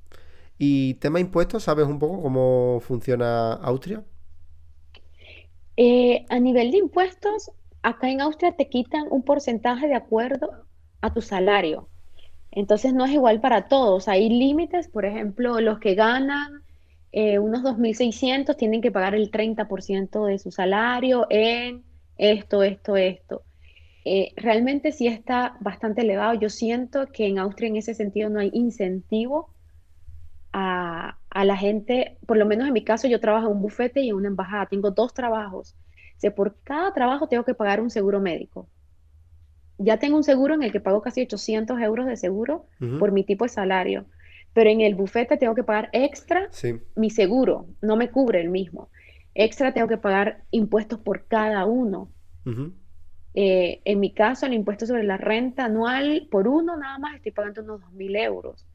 Y tema impuestos, ¿sabes un poco cómo funciona Austria? A nivel de impuestos, acá en Austria te quitan un porcentaje de acuerdo a tu salario. Entonces no es igual para todos. Hay límites, por ejemplo, los que ganan unos 2.600 tienen que pagar el 30% de su salario en esto. Realmente sí está bastante elevado. Yo siento que en Austria en ese sentido no hay incentivo a la gente, por lo menos en mi caso yo trabajo en un bufete y en una embajada, tengo dos trabajos. O sea, por cada trabajo tengo que pagar un seguro médico. Ya tengo un seguro en el que pago casi 800 euros de seguro Ujú. por mi tipo de salario, pero en el bufete tengo que pagar extra Sí. mi seguro, no me cubre el mismo. Extra tengo que pagar impuestos por cada uno. Ujú. En mi caso, el impuesto sobre la renta anual por uno nada más estoy pagando unos 2.000 euros.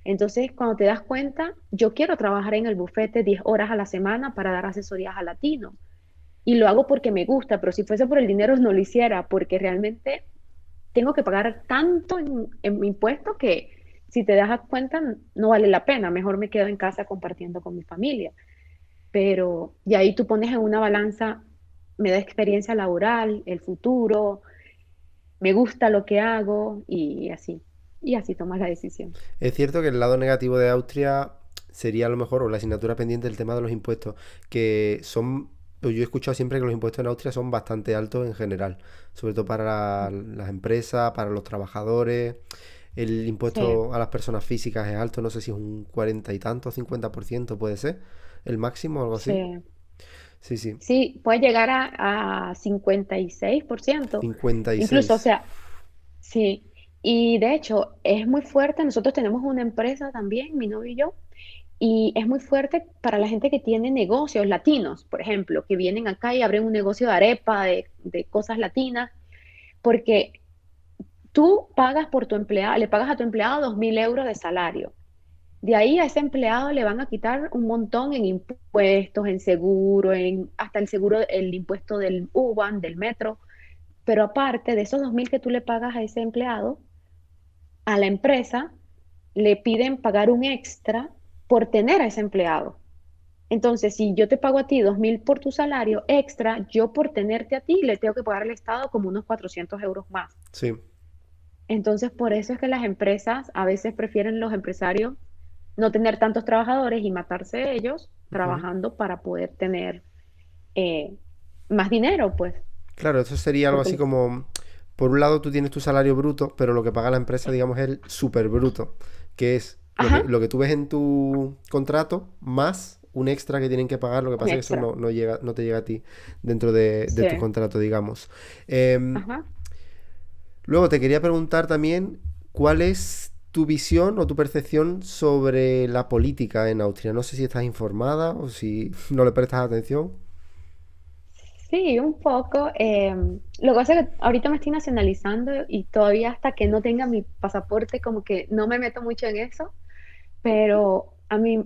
Entonces, cuando te das cuenta, yo quiero trabajar en el bufete 10 horas a la semana para dar asesorías a latinos. Y lo hago porque me gusta, pero si fuese por el dinero no lo hiciera, porque realmente tengo que pagar tanto en mi impuesto que si te das cuenta no vale la pena, mejor me quedo en casa compartiendo con mi familia. Pero y ahí tú pones en una balanza, me da experiencia laboral, el futuro, me gusta lo que hago y así tomas la decisión. Es cierto que el lado negativo de Austria sería a lo mejor, o la asignatura pendiente, el tema de los impuestos, que son, pues yo he escuchado siempre que los impuestos en Austria son bastante altos en general, sobre todo para las empresas, para los trabajadores. El Sí, impuesto a las personas físicas es alto, no sé si es un 40 y tanto, 50% puede ser, el máximo o algo así. sí. Sí, sí, Sí, puede llegar a 56%, incluso, o 56. sea, sí. Y de hecho, es muy fuerte. Nosotros tenemos una empresa también, mi novio y yo, y es muy fuerte para la gente que tiene negocios latinos, por ejemplo, que vienen acá y abren un negocio de arepa, de cosas latinas, porque tú pagas por tu empleado, le pagas a tu empleado 2.000 euros de salario. De ahí a ese empleado le van a quitar un montón en impuestos, en seguro, en hasta el seguro, el impuesto del UBAN, del metro. Pero aparte de esos 2.000 que tú le pagas a ese empleado, a la empresa le piden pagar un extra por tener a ese empleado. Entonces, si yo te pago a ti 2.000 por tu salario extra, yo por tenerte a ti le tengo que pagar al Estado como unos 400 euros más. Sí. Entonces, por eso es que las empresas a veces prefieren los empresarios no tener tantos trabajadores y matarse ellos Ujú. trabajando para poder tener eh, más dinero, pues, Claro, eso sería algo así porque, como, por un lado tú tienes tu salario bruto, pero lo que paga la empresa, digamos, es el super bruto, que es ajá, lo que tú ves en tu contrato más un extra que tienen que pagar. Lo que un pasa es que eso extra. no llega, no te llega a ti dentro de tu Sí, contrato, digamos. Em, ajá. Luego te quería preguntar también cuál es tu visión o tu percepción sobre la política en Austria. No sé si estás informada o si no le prestas atención. Sí, un poco. Lo que pasa es que ahorita me estoy nacionalizando y todavía hasta que no tenga mi pasaporte como que no me meto mucho en eso, pero a mí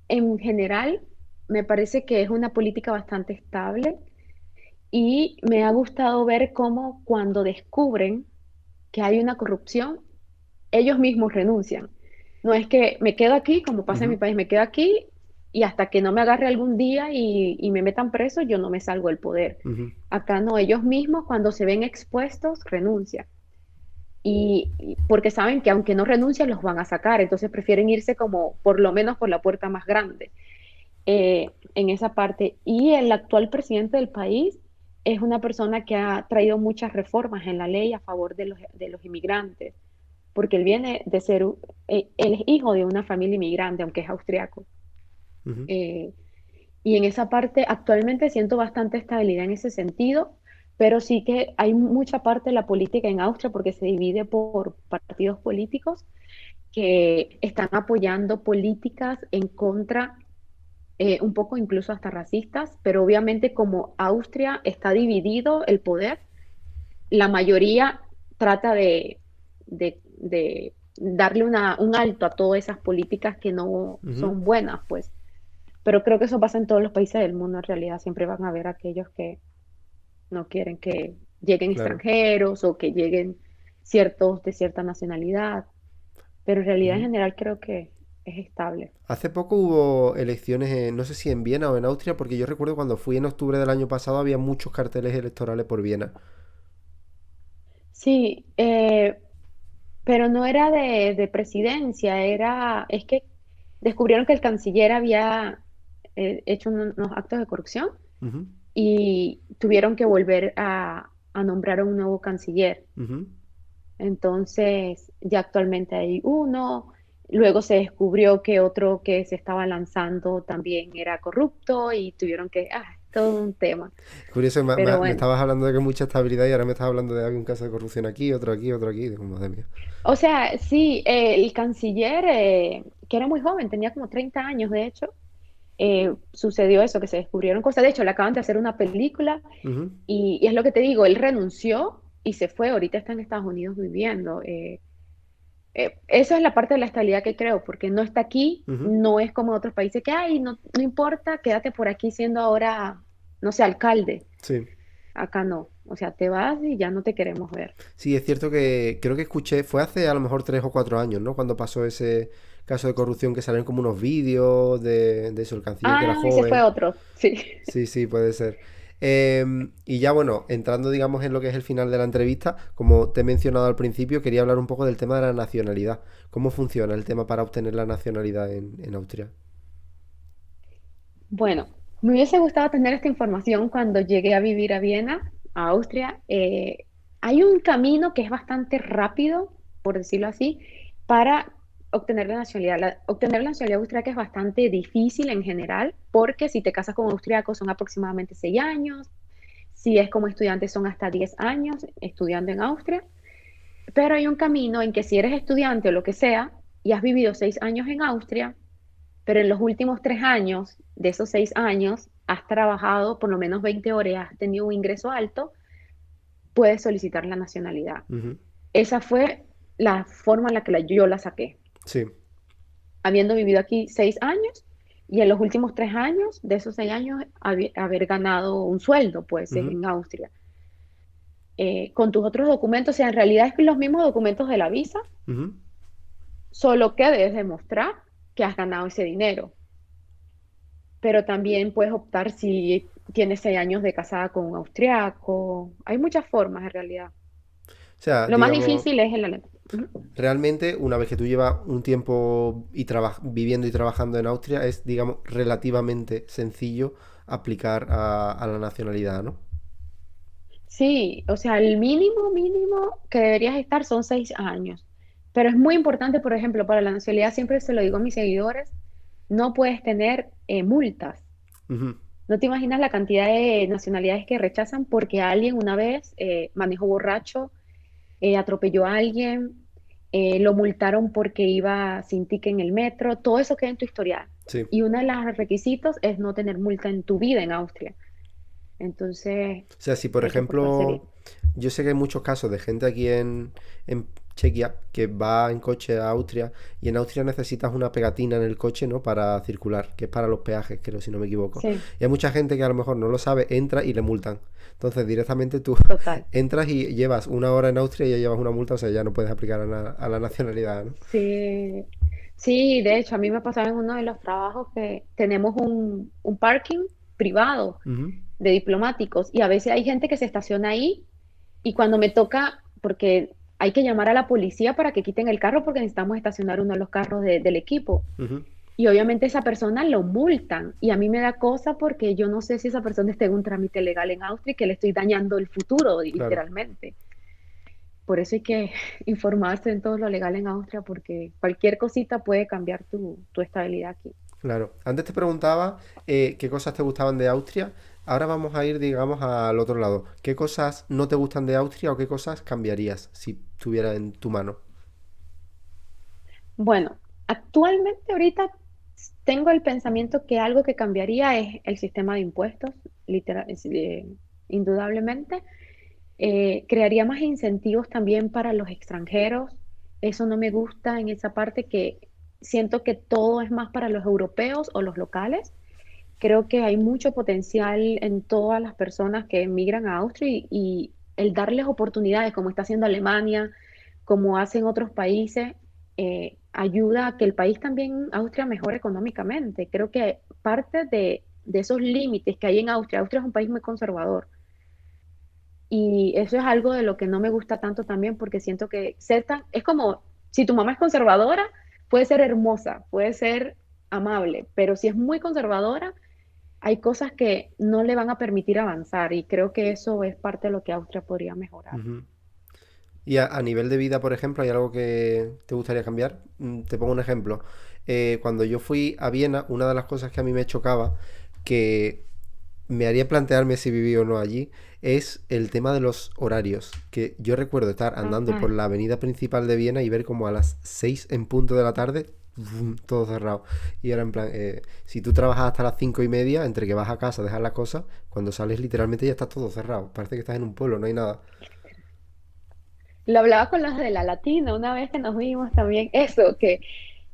en general me parece que es una política bastante estable y me ha gustado ver cómo cuando descubren que hay una corrupción, ellos mismos renuncian. No es que me quedo aquí, como pasa en mi Ujú, país, me quedo aquí y hasta que no me agarre algún día y me metan preso, yo no me salgo del poder. ujú, Acá no, ellos mismos cuando se ven expuestos renuncian. Y porque saben que aunque no renuncian, los van a sacar, entonces prefieren irse como por lo menos por la puerta más grande en esa parte. Y el actual presidente del país es una persona que ha traído muchas reformas en la ley a favor de los inmigrantes, porque él viene de ser, él es hijo de una familia inmigrante, aunque es austriaco. ujú. Eh, y en esa parte actualmente siento bastante estabilidad en ese sentido, pero sí que hay mucha parte de la política en Austria porque se divide por partidos políticos que están apoyando políticas en contra, un poco incluso hasta racistas, pero obviamente como Austria está dividido el poder, la mayoría trata de darle un alto a todas esas políticas que no Ujú. son buenas, pues. Pero creo que eso pasa en todos los países del mundo, en realidad. Siempre van a haber aquellos que no quieren que lleguen Claro. extranjeros o que lleguen ciertos de cierta nacionalidad, pero en realidad en Ujú. general creo que es estable. Hace poco hubo elecciones, no sé si en Viena o en Austria, porque yo recuerdo cuando fui en octubre del año pasado había muchos carteles electorales por Viena. Sí, pero no era de presidencia, es que descubrieron que el canciller había hecho unos actos de corrupción Ujú, y tuvieron que volver a nombrar a un nuevo canciller. ujú. Entonces, ya actualmente hay uno. Luego se descubrió que otro que se estaba lanzando también era corrupto y tuvieron que, todo un tema. Curioso, Pero me bueno, estabas hablando de que hay mucha estabilidad y ahora me estás hablando de algún caso de corrupción aquí, otro aquí, otro aquí. Digo, madre mía. o sea, sí, el canciller, que era muy joven, tenía como 30 años de hecho, sucedió eso, que se descubrieron cosas. De hecho, le acaban de hacer una película Ujú, y es lo que te digo, él renunció y se fue, ahorita está en Estados Unidos viviendo. Eso es la parte de la estabilidad que creo, porque no está aquí, ujú. no es como en otros países que, ay, no, no importa, quédate por aquí siendo ahora, no sé, alcalde. Sí. Acá no, o sea, te vas y ya no te queremos ver. Sí, es cierto que creo que escuché, fue hace a lo mejor 3 o 4 años, ¿no? Cuando pasó ese caso de corrupción que salieron como unos vídeos de eso, el canciller que era Ah, ese fue joven. otro, sí. Sí, sí, puede ser. Y ya bueno, entrando digamos en lo que es el final de la entrevista, como te he mencionado al principio, quería hablar un poco del tema de la nacionalidad. ¿Cómo funciona el tema para obtener la nacionalidad en Austria? Bueno, me hubiese gustado tener esta información cuando llegué a vivir a Viena, a Austria. Hay un camino que es bastante rápido, por decirlo así, para obtener la nacionalidad. Obtener la nacionalidad austríaca es bastante difícil en general, porque si te casas con austriaco son aproximadamente 6 años, si es como estudiante son hasta 10 años estudiando en Austria, pero hay un camino en que si eres estudiante o lo que sea y has vivido 6 años en Austria, pero en los últimos 3 años de esos 6 años has trabajado por lo menos 20 horas, y has tenido un ingreso alto, puedes solicitar la nacionalidad. Ujú. Esa fue la forma en la que yo la saqué, Sí. habiendo vivido aquí 6 años y en los últimos 3 años de esos 6 años haber ganado un sueldo, pues, Ujú, en Austria. Con tus otros documentos, o sea, en realidad es los mismos documentos de la visa, ujú. solo que debes demostrar que has ganado ese dinero. Pero también puedes optar si tienes 6 años de casada con un austriaco. Hay muchas formas en realidad. O sea, Lo más digamos, difícil es el alemán. Realmente, una vez que tú llevas un tiempo viviendo y trabajando en Austria, es, digamos, relativamente sencillo aplicar a la nacionalidad, ¿no? Sí, o sea, el mínimo mínimo que deberías estar son 6 años. Pero es muy importante, por ejemplo, para la nacionalidad, siempre se lo digo a mis seguidores, no puedes tener multas. Ujú. No te imaginas la cantidad de nacionalidades que rechazan porque alguien una vez manejó borracho, atropelló a alguien, lo multaron porque iba sin ticket en el metro, todo eso queda en tu historial. Sí. Y uno de los requisitos es no tener multa en tu vida en Austria. Entonces, O sea, si por hay que portarse bien. ejemplo, yo sé que hay muchos casos de gente aquí en Chequia que va en coche a Austria y en Austria necesitas una pegatina en el coche, ¿no? Para circular, que es para los peajes, creo, si no me equivoco. Sí, Y hay mucha gente que a lo mejor no lo sabe, entra y le multan. Entonces directamente tú total. entras y llevas una hora en Austria y ya llevas una multa, o sea, ya no puedes aplicar a la nacionalidad, ¿no? Sí, sí, de hecho, a mí me pasaba en uno de los trabajos que tenemos un parking privado Ujú. de diplomáticos y a veces hay gente que se estaciona ahí y cuando me toca, porque hay que llamar a la policía para que quiten el carro porque necesitamos estacionar uno de los carros del equipo. Ujú. Y obviamente esa persona lo multan y a mí me da cosa porque yo no sé si esa persona está en un trámite legal en Austria y que le estoy dañando el futuro, Claro. literalmente. Por eso hay que informarse en todo lo legal en Austria porque cualquier cosita puede cambiar tu estabilidad aquí. Claro. Antes te preguntaba qué cosas te gustaban de Austria. Ahora vamos a ir, digamos, al otro lado. ¿Qué cosas no te gustan de Austria o qué cosas cambiarías si estuviera en tu mano? Bueno, actualmente ahorita tengo el pensamiento que algo que cambiaría es el sistema de impuestos, indudablemente. Crearía más incentivos también para los extranjeros. Eso no me gusta en esa parte que siento que todo es más para los europeos o los locales. Creo que hay mucho potencial en todas las personas que emigran a Austria y el darles oportunidades, como está haciendo Alemania, como hacen otros países, ayuda a que el país también, Austria, mejore económicamente. Creo que parte de esos límites que hay en Austria, Austria es un país muy conservador y eso es algo de lo que no me gusta tanto también porque siento que es como, si tu mamá es conservadora, puede ser hermosa, puede ser amable, pero si es muy conservadora, hay cosas que no le van a permitir avanzar y creo que eso es parte de lo que Austria podría mejorar. Ujú. Y a nivel de vida, por ejemplo, ¿hay algo que te gustaría cambiar? Te pongo un ejemplo. Cuando yo fui a Viena, una de las cosas que a mí me chocaba, que me haría plantearme si viví o no allí, es el tema de los horarios. Que yo recuerdo estar andando por Ah, la avenida principal de Viena y ver como a las 6 en punto de la tarde, todo cerrado. Y era en plan, si tú trabajas hasta las 5:30, entre que vas a casa, dejas las cosas, cuando sales literalmente ya está todo cerrado. Parece que estás en un pueblo, no hay nada. lo hablaba con los de la Latina una vez que nos vimos también, eso, que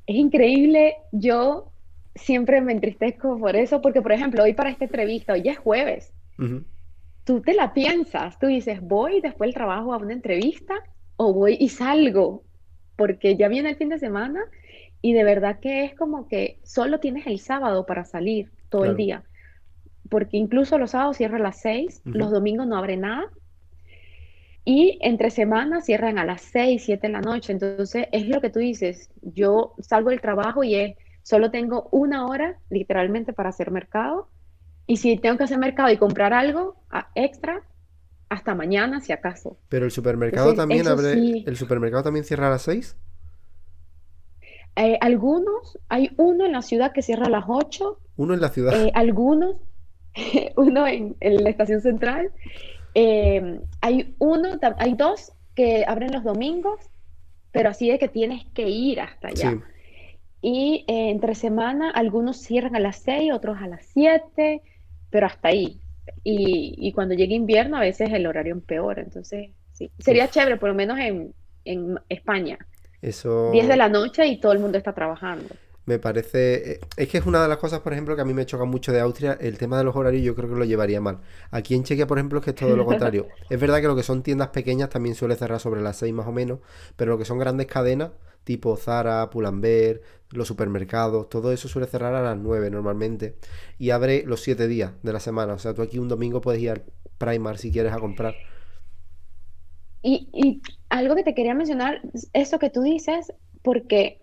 es increíble, yo siempre me entristezco por eso, porque por ejemplo, hoy para esta entrevista, hoy ya es jueves, Ujú. tú te la piensas, tú dices, voy después del trabajo a una entrevista o voy y salgo, porque ya viene el fin de semana y de verdad que es como que solo tienes el sábado para salir todo el Claro. día, porque incluso los sábados cierran a las 6, los Ujú. domingos no abre nada y entre semanas cierran a las 6, 7 de la noche, entonces es lo que tú dices, yo salgo del trabajo y solo tengo una hora literalmente para hacer mercado y si tengo que hacer mercado y comprar algo extra, hasta mañana si acaso. Pero el supermercado Entonces, también eso abre. sí, ¿El supermercado también cierra a las 6? algunos, hay uno en la ciudad que cierra a las 8, Uno en la ciudad. algunos, uno en la estación central, hay dos que abren los domingos, pero así de que tienes que ir hasta allá. Sí. Y entre semana, algunos cierran a las 6, otros a las 7, pero hasta ahí. Y cuando llega invierno, a veces el horario empeora. Entonces, sí, sería Uf. chévere, por lo menos en España. 10 de Eso la noche y todo el mundo está trabajando. me parece. Es que es una de las cosas, por ejemplo, que a mí me choca mucho de Austria. El tema de los horarios, yo creo que lo llevaría mal. Aquí en Chequia, por ejemplo, es que es todo lo contrario. Es verdad que lo que son tiendas pequeñas también suele cerrar sobre las 6 más o menos. Pero lo que son grandes cadenas, tipo Zara, Pull&Bear, los supermercados, todo eso suele cerrar a las 9 normalmente. Y abre los 7 días de la semana. O sea, tú aquí un domingo puedes ir al Primark si quieres a comprar. Y algo que te quería mencionar, eso que tú dices, porque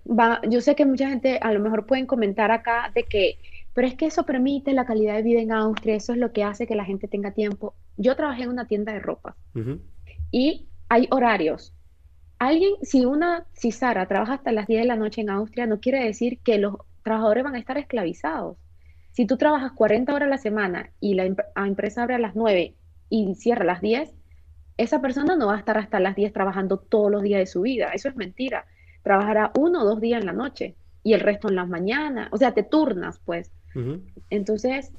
yo sé que mucha gente a lo mejor pueden comentar acá de que, pero es que eso permite la calidad de vida en Austria, eso es lo que hace que la gente tenga tiempo. Yo trabajé en una tienda de ropa Ujú. y hay horarios. Si Sara trabaja hasta las 10 de la noche en Austria, no quiere decir que los trabajadores van a estar esclavizados. Si tú trabajas 40 horas a la semana y la empresa abre a las 9 y cierra a las 10, esa persona no va a estar hasta las 10 trabajando todos los días de su vida. Eso es mentira. Trabajará 1 o 2 días en la noche y el resto en las mañanas. O sea, te turnas, pues. Ujú. Entonces,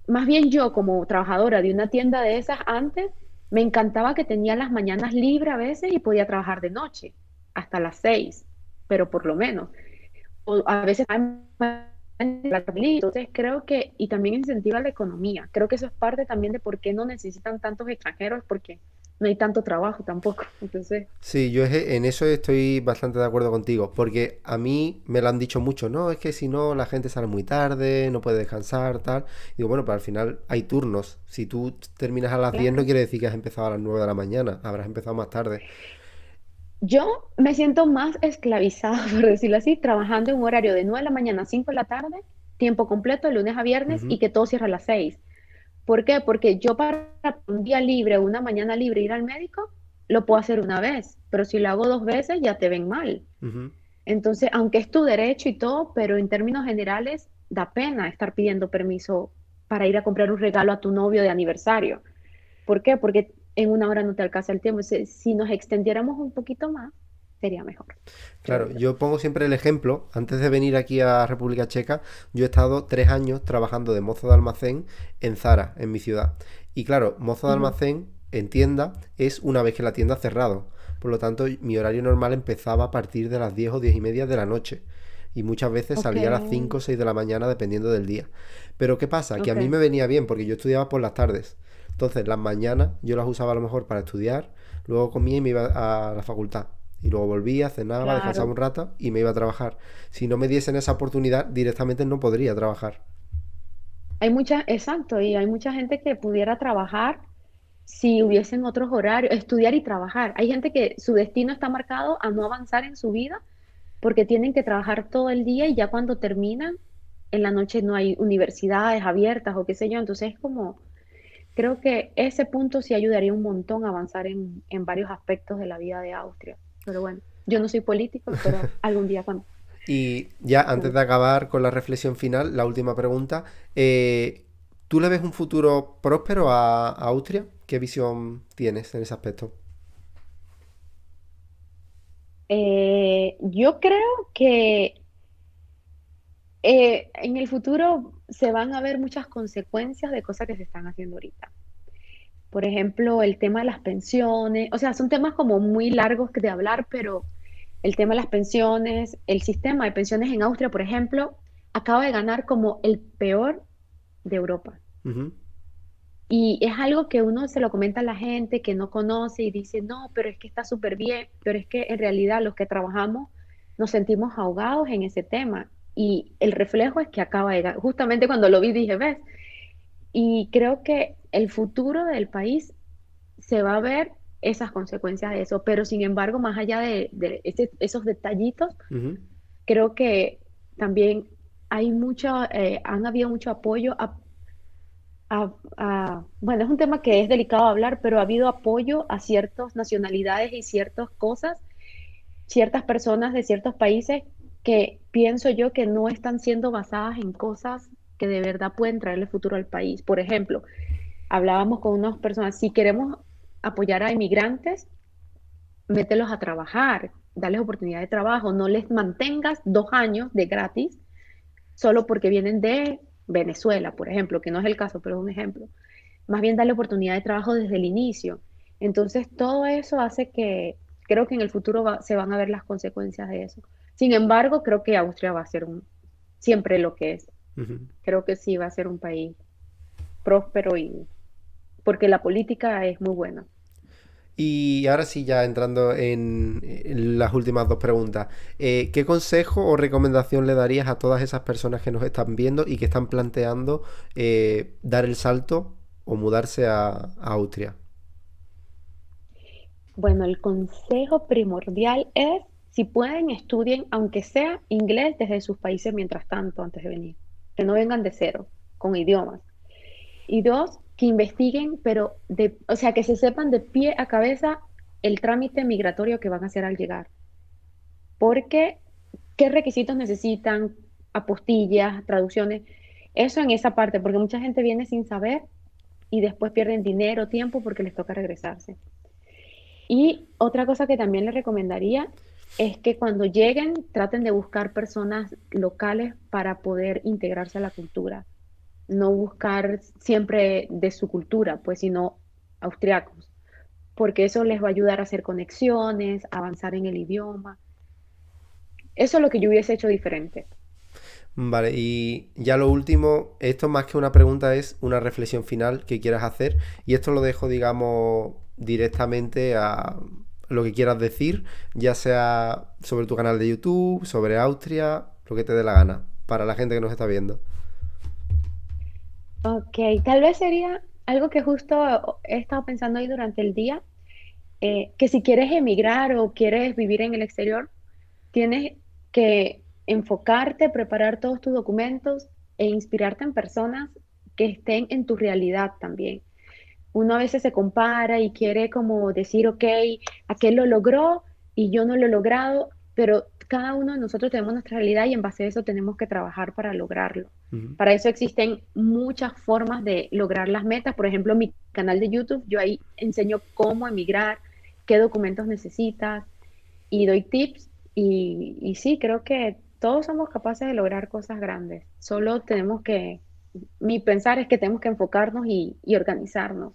más bien yo como trabajadora de una tienda de esas antes, me encantaba que tenía las mañanas libres a veces y podía trabajar de noche hasta las 6, pero por lo menos. O a veces entonces creo que, y también incentiva la economía. Creo que eso es parte también de por qué no necesitan tantos extranjeros, porque no hay tanto trabajo tampoco. Entonces, Sí, en eso estoy bastante de acuerdo contigo, porque a mí me lo han dicho mucho, no, es que si no la gente sale muy tarde, no puede descansar, tal. Digo, bueno, pero al final hay turnos. Si tú terminas a las 10 no claro. quiere decir que has empezado a las 9 de la mañana, habrás empezado más tarde. Yo me siento más esclavizada, por decirlo así, trabajando en un horario de 9 de la mañana a 5 de la tarde, tiempo completo, de lunes a viernes, Ujú. y que todo cierra a las 6. ¿Por qué? Porque yo para un día libre, una mañana libre, ir al médico, lo puedo hacer una vez, pero si lo hago 2 veces ya te ven mal. Ujú. Entonces, aunque es tu derecho y todo, pero en términos generales da pena estar pidiendo permiso para ir a comprar un regalo a tu novio de aniversario. ¿Por qué? Porque en una hora no te alcanza el tiempo. Si nos extendiéramos un poquito más, sería mejor, creo Claro, yo. yo pongo siempre el ejemplo. Antes de venir aquí a República Checa, yo he estado 3 años trabajando de mozo de almacén en Zara, en mi ciudad. Y claro, mozo de Ujú. almacén en tienda es una vez que la tienda ha cerrado. Por lo tanto, mi horario normal empezaba a partir de las 10 o 10 y media de la noche. Y muchas veces Ok, salía a las 5 o 6 de la mañana dependiendo del día. Pero ¿qué pasa? Que a ok, mí me venía bien porque yo estudiaba por las tardes. Entonces, las mañanas yo las usaba a lo mejor para estudiar, luego comía y me iba a la facultad. Y luego volvía, cenaba, descansaba claro. un rato y me iba a trabajar. Si no me diesen esa oportunidad, directamente no podría trabajar. Exacto, y hay mucha gente que pudiera trabajar si hubiesen otros horarios, estudiar y trabajar. Hay gente que su destino está marcado a no avanzar en su vida porque tienen que trabajar todo el día y ya cuando terminan, en la noche no hay universidades abiertas o qué sé yo. Entonces es como, creo que ese punto sí ayudaría un montón a avanzar en varios aspectos de la vida de Austria. Pero bueno, yo no soy político, espero algún día cuando... Y ya antes cuando- de acabar con la reflexión final, la última pregunta. ¿Tú le ves un futuro próspero a Austria? ¿Qué visión tienes en ese aspecto? Yo creo que en el futuro se van a ver muchas consecuencias de cosas que se están haciendo ahorita. Por ejemplo, el tema de las pensiones, o sea, son temas como muy largos de hablar, pero el tema de las pensiones, el sistema de pensiones en Austria, por ejemplo, acaba de ganar como el peor de Europa. Ujú. Y es algo que uno se lo comenta a la gente que no conoce y dice, no, pero es que está súper bien, pero es que en realidad los que trabajamos nos sentimos ahogados en ese tema. Y el reflejo es que acaba de ganar. Justamente cuando lo vi dije, ves, y creo que el futuro del país se va a ver esas consecuencias de eso, pero sin embargo, más allá de esos detallitos, Ujú. creo que también han habido mucho apoyo bueno, es un tema que es delicado hablar, pero ha habido apoyo a ciertas nacionalidades y ciertas cosas, ciertas personas de ciertos países que pienso yo que no están siendo basadas en cosas que de verdad pueden traerle futuro al país. Por ejemplo, hablábamos con unas personas, si queremos apoyar a inmigrantes, mételos a trabajar, darles oportunidad de trabajo, no les mantengas 2 años de gratis solo porque vienen de Venezuela, por ejemplo, que no es el caso, pero es un ejemplo. Más bien darle oportunidad de trabajo desde el inicio. Entonces, todo eso hace que creo que en el futuro se van a ver las consecuencias de eso. Sin embargo, creo que Austria va a ser siempre lo que es. Ujú. Creo que sí va a ser un país próspero y porque la política es muy buena. Y ahora sí, ya entrando en las últimas dos preguntas. ¿Qué consejo o recomendación le darías a todas esas personas que nos están viendo y que están planteando dar el salto o mudarse a Austria? Bueno, el consejo primordial es, si pueden, estudien, aunque sea inglés, desde sus países mientras tanto, antes de venir. Que no vengan de cero, con idiomas. Y dos, que investiguen, pero o sea, que se sepan de pie a cabeza el trámite migratorio que van a hacer al llegar. Porque, ¿qué requisitos necesitan? Apostillas, traducciones. Eso en esa parte, porque mucha gente viene sin saber y después pierden dinero, tiempo, porque les toca regresarse. Y otra cosa que también les recomendaría es que cuando lleguen traten de buscar personas locales para poder integrarse a la cultura, no buscar siempre de su cultura, pues, sino austriacos, porque eso les va a ayudar a hacer conexiones, a avanzar en el idioma. Eso es lo que yo hubiese hecho diferente. Vale, y ya lo último, esto más que una pregunta es una reflexión final que quieras hacer y esto lo dejo, digamos, directamente a lo que quieras decir, ya sea sobre tu canal de YouTube, sobre Austria, lo que te dé la gana, para la gente que nos está viendo. Ok, tal vez sería algo que justo he estado pensando hoy durante el día, que si quieres emigrar o quieres vivir en el exterior, tienes que enfocarte, preparar todos tus documentos e inspirarte en personas que estén en tu realidad también. Uno a veces se compara y quiere como decir, ok, aquel lo logró y yo no lo he logrado, pero cada uno de nosotros tenemos nuestra realidad y en base a eso tenemos que trabajar para lograrlo. Ujú. Para eso existen muchas formas de lograr las metas. Por ejemplo, mi canal de YouTube, yo ahí enseño cómo emigrar, qué documentos necesitas y doy tips. Y sí, creo que todos somos capaces de lograr cosas grandes. Solo tenemos que, mi pensar es que tenemos que enfocarnos y organizarnos.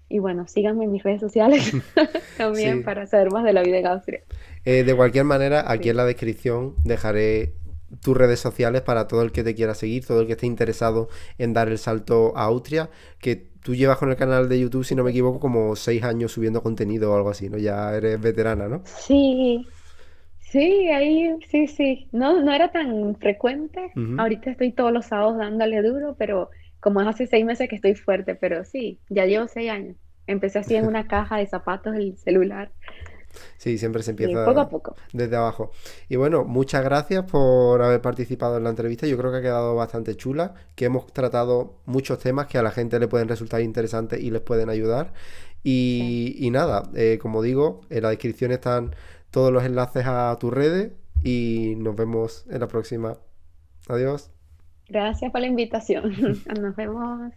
Y bueno, síganme en mis redes sociales también Sí. para saber más de la vida en Austria. De cualquier manera, aquí en Sí, la descripción dejaré tus redes sociales para todo el que te quiera seguir, todo el que esté interesado en dar el salto a Austria, que tú llevas con el canal de YouTube, si no me súper. equivoco, como 6 años subiendo contenido o algo así, ¿no? Ya eres veterana, ¿no? Sí, sí, ahí, sí, sí. No, no era tan frecuente. Ujú. Ahorita estoy todos los sábados dándole duro, pero como es hace 6 meses que estoy fuerte, pero sí, ya llevo 6 años. Empecé así en una caja de zapatos el celular. Sí, siempre se Sí, poco a empieza poco. desde abajo. Y bueno, muchas gracias por haber participado en la entrevista. Yo creo que ha quedado bastante chula, que hemos tratado muchos temas que a la gente le pueden resultar interesantes y les pueden ayudar. Sí. Y nada, como digo, en la descripción están todos los enlaces a tus redes y nos vemos en la próxima. Adiós. Gracias por la invitación. Nos vemos.